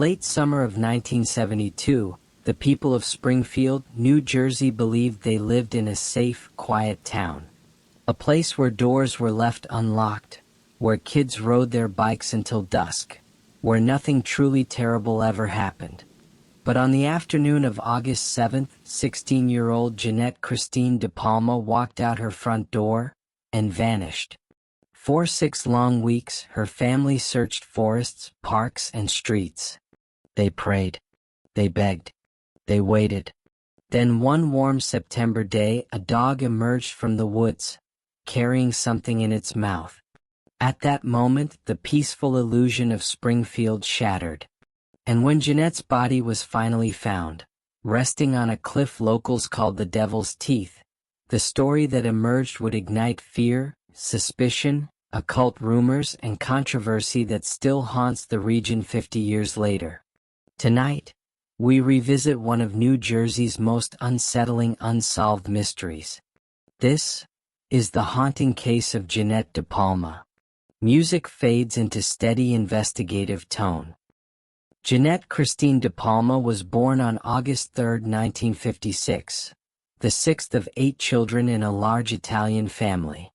late summer of 1972, the people of Springfield, New Jersey believed they lived in a safe, quiet town. A place where doors were left unlocked, where kids rode their bikes until dusk, where nothing truly terrible ever happened. But on the afternoon of August 7th, 16-year-old Jeannette Christine DePalma walked out her front door and vanished. For 6 long weeks, her family searched forests, parks, and streets. They prayed. They begged. They waited. Then one warm September day, a dog emerged from the woods, carrying something in its mouth. At that moment, the peaceful illusion of Springfield shattered. And when Jeannette's body was finally found, resting on a cliff locals called the Devil's Teeth, the story that emerged would ignite fear, suspicion, occult rumors, and controversy that still haunts the region 50 years later. Tonight, we revisit one of New Jersey's most unsettling unsolved mysteries. This is the haunting case of Jeannette DePalma. Music fades into steady investigative tone. Jeannette Christine DePalma was born on August 3, 1956, the sixth of 8 children in a large Italian family.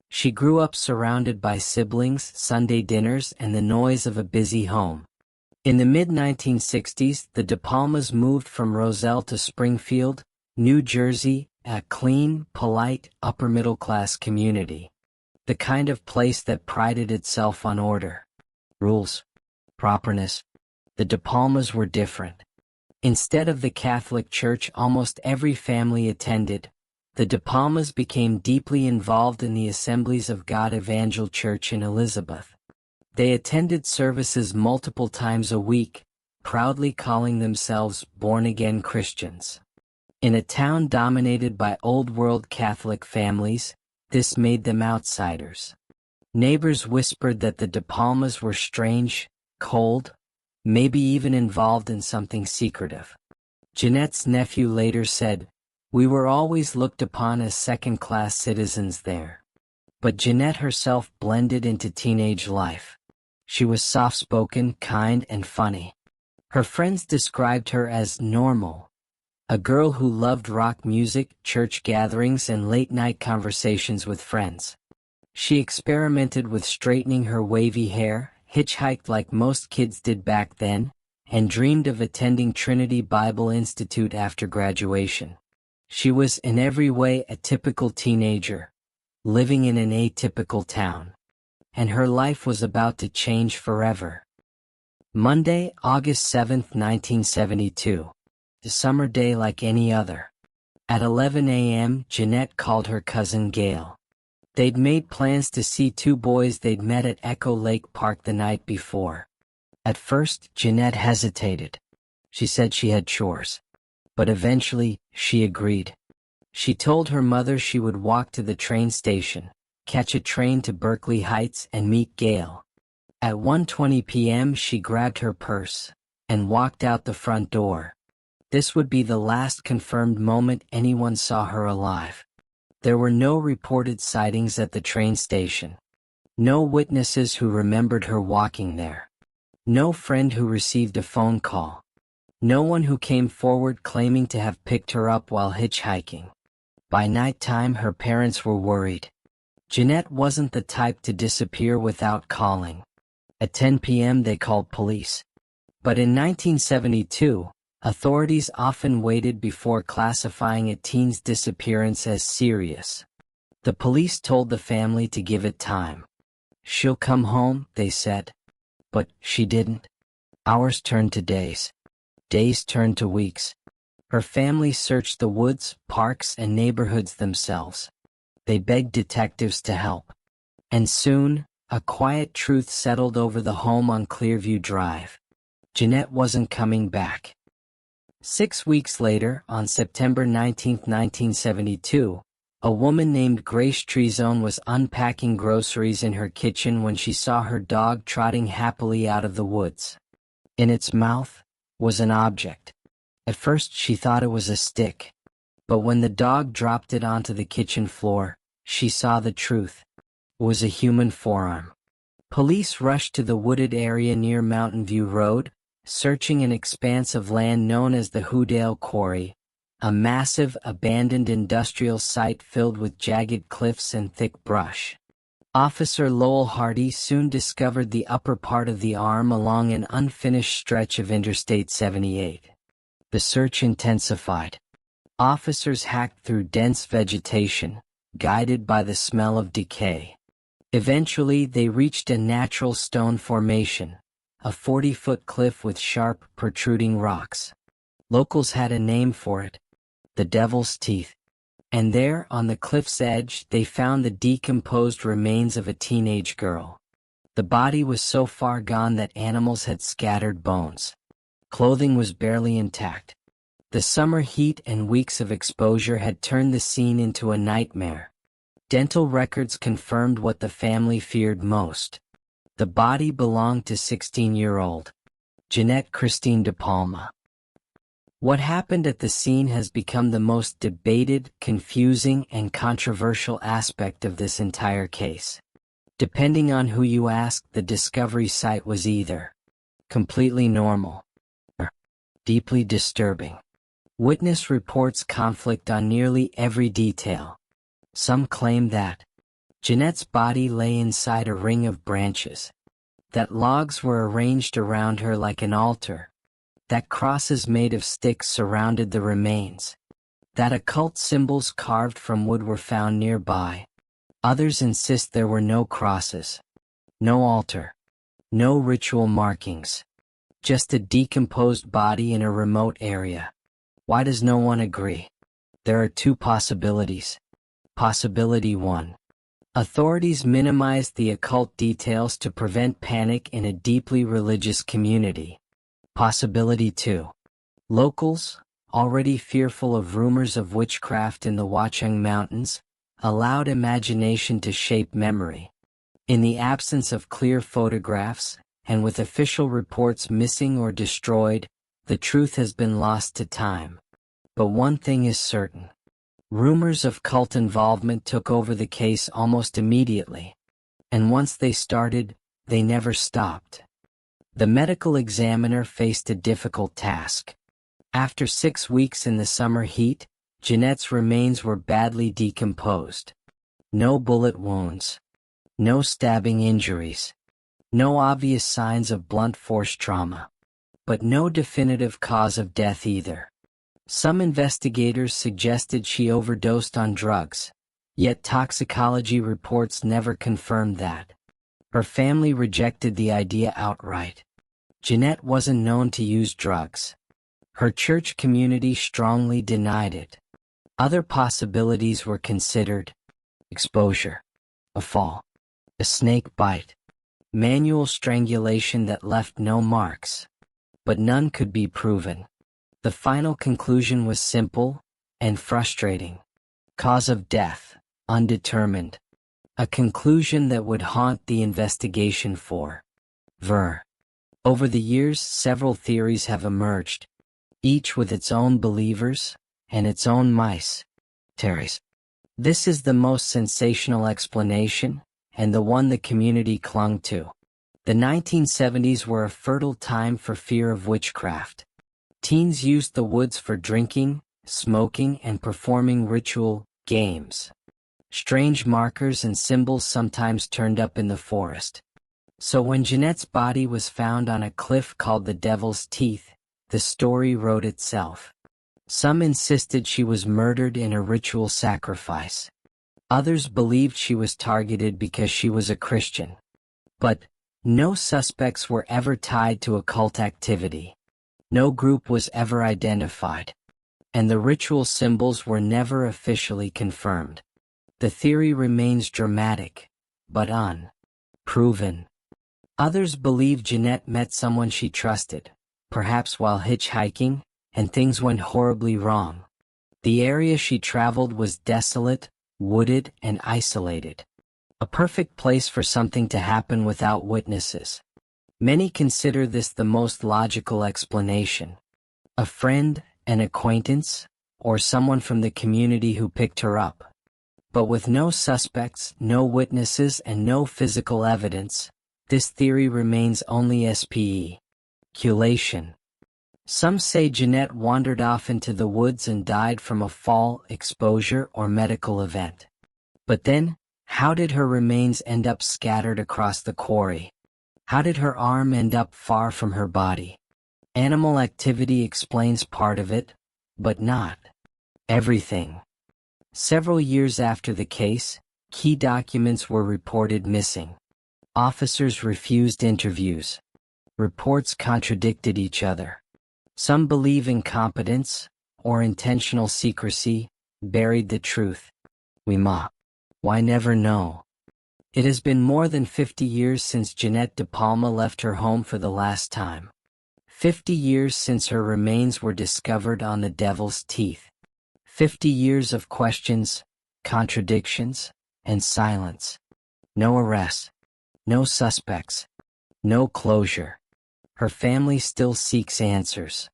She grew up surrounded by siblings, Sunday dinners, and the noise of a busy home. In the mid-1960s, the DePalmas moved from Roselle to Springfield, New Jersey, a clean, polite, upper-middle-class community. The kind of place that prided itself on order, rules, properness. The DePalmas were different. Instead of the Catholic Church almost every family attended, the DePalmas became deeply involved in the Assemblies of God Evangel Church in Elizabeth. They attended services multiple times a week, proudly calling themselves born-again Christians. In a town dominated by old-world Catholic families, this made them outsiders. Neighbors whispered that the DePalmas were strange, cold, maybe even involved in something secretive. Jeannette's nephew later said, "We were always looked upon as second-class citizens there." But Jeannette herself blended into teenage life. She was soft-spoken, kind, and funny. Her friends described her as normal, a girl who loved rock music, church gatherings, and late-night conversations with friends. She experimented with straightening her wavy hair, hitchhiked like most kids did back then, and dreamed of attending Trinity Bible Institute after graduation. She was in every way a typical teenager, living in an atypical town. And her life was about to change forever. Monday, August 7, 1972. A summer day like any other. At 11 a.m., Jeannette called her cousin Gail. They'd made plans to see 2 boys they'd met at Echo Lake Park the night before. At first, Jeannette hesitated. She said she had chores. But eventually, she agreed. She told her mother she would walk to the train station, catch a train to Berkeley Heights, and meet Gail. At 1:20 p.m., she grabbed her purse and walked out the front door. This would be the last confirmed moment anyone saw her alive. There were no reported sightings at the train station. No witnesses who remembered her walking there. No friend who received a phone call. No one who came forward claiming to have picked her up while hitchhiking. By nighttime, her parents were worried. Jeannette wasn't the type to disappear without calling. At 10 p.m. they called police. But in 1972, authorities often waited before classifying a teen's disappearance as serious. The police told the family to give it time. "She'll come home," they said. But she didn't. Hours turned to days. Days turned to weeks. Her family searched the woods, parks, and neighborhoods themselves. They begged detectives to help. And soon, a quiet truth settled over the home on Clearview Drive. Jeannette wasn't coming back. 6 weeks later, on September 19, 1972, a woman named Grace Trezone was unpacking groceries in her kitchen when she saw her dog trotting happily out of the woods. In its mouth was an object. At first she thought it was a stick. But when the dog dropped it onto the kitchen floor, she saw the truth. It was a human forearm. Police rushed to the wooded area near Mountain View Road, searching an expanse of land known as the Hoodale Quarry, a massive, abandoned industrial site filled with jagged cliffs and thick brush. Officer Lowell Hardy soon discovered the upper part of the arm along an unfinished stretch of Interstate 78. The search intensified. Officers hacked through dense vegetation, guided by the smell of decay. Eventually, they reached a natural stone formation, a 40-foot cliff with sharp, protruding rocks. Locals had a name for it: the Devil's Teeth. And there, on the cliff's edge, they found the decomposed remains of a teenage girl. The body was so far gone that animals had scattered bones. Clothing was barely intact. The summer heat and weeks of exposure had turned the scene into a nightmare. Dental records confirmed what the family feared most. The body belonged to 16-year-old Jeannette Christine DePalma. What happened at the scene has become the most debated, confusing, and controversial aspect of this entire case. Depending on who you ask, the discovery site was either completely normal or deeply disturbing. Witness reports conflict on nearly every detail. Some claim that Jeannette's body lay inside a ring of branches, that logs were arranged around her like an altar, that crosses made of sticks surrounded the remains, that occult symbols carved from wood were found nearby. Others insist there were no crosses, no altar, no ritual markings, just a decomposed body in a remote area. Why does no one agree? There are two possibilities. Possibility 1. Authorities minimized the occult details to prevent panic in a deeply religious community. Possibility 2. Locals, already fearful of rumors of witchcraft in the Watchung Mountains, allowed imagination to shape memory. In the absence of clear photographs, and with official reports missing or destroyed, the truth has been lost to time. But one thing is certain. Rumors of cult involvement took over the case almost immediately. And once they started, they never stopped. The medical examiner faced a difficult task. After 6 weeks in the summer heat, Jeannette's remains were badly decomposed. No bullet wounds. No stabbing injuries. No obvious signs of blunt force trauma. But no definitive cause of death either. Some investigators suggested she overdosed on drugs, yet toxicology reports never confirmed that. Her family rejected the idea outright. Jeannette wasn't known to use drugs. Her church community strongly denied it. Other possibilities were considered: exposure, a fall, a snake bite, manual strangulation that left no marks. But none could be proven. The final conclusion was simple and frustrating. Cause of death, undetermined. A conclusion that would haunt the investigation forever. Over the years, several theories have emerged, each with its own believers and its own mysteries. This is the most sensational explanation, and the one the community clung to. The 1970s were a fertile time for fear of witchcraft. Teens used the woods for drinking, smoking, and performing ritual games. Strange markers and symbols sometimes turned up in the forest. So when Jeannette's body was found on a cliff called the Devil's Teeth, the story wrote itself. Some insisted she was murdered in a ritual sacrifice. Others believed she was targeted because she was a Christian. But no suspects were ever tied to occult activity. No group was ever identified. And the ritual symbols were never officially confirmed. The theory remains dramatic, but unproven. Others believe Jeannette met someone she trusted, perhaps while hitchhiking, and things went horribly wrong. The area she traveled was desolate, wooded, and isolated. A perfect place for something to happen without witnesses. Many consider this the most logical explanation. A friend, an acquaintance, or someone from the community who picked her up. But with no suspects, no witnesses, and no physical evidence, this theory remains only SPE. Speculation. Some say Jeannette wandered off into the woods and died from a fall, exposure, or medical event. But then, how did her remains end up scattered across the quarry? How did her arm end up far from her body? Animal activity explains part of it, but not everything. Several years after the case, key documents were reported missing. Officers refused interviews. Reports contradicted each other. Some believe incompetence, or intentional secrecy, buried the truth. Why never know? It has been more than 50 years since Jeannette DePalma left her home for the last time. 50 years since her remains were discovered on the Devil's Teeth. 50 years of questions, contradictions, and silence. No arrests. No suspects. No closure. Her family still seeks answers.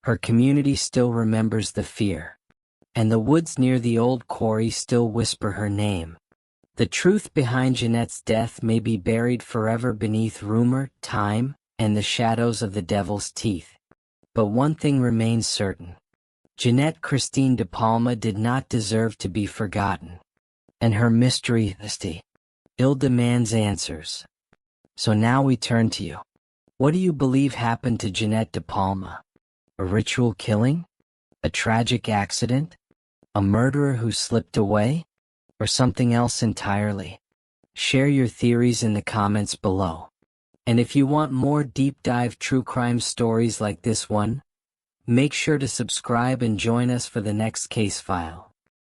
Her community still remembers the fear. And the woods near the old quarry still whisper her name. The truth behind Jeannette's death may be buried forever beneath rumor, time, and the shadows of the Devil's Teeth. But one thing remains certain. Jeannette Christine DePalma did not deserve to be forgotten. And her mystery still demands answers. So now we turn to you. What do you believe happened to Jeannette DePalma? A ritual killing? A tragic accident? A murderer who slipped away? Or something else entirely? Share your theories in the comments below. And if you want more deep dive true crime stories like this one, make sure to subscribe and join us for the next case file.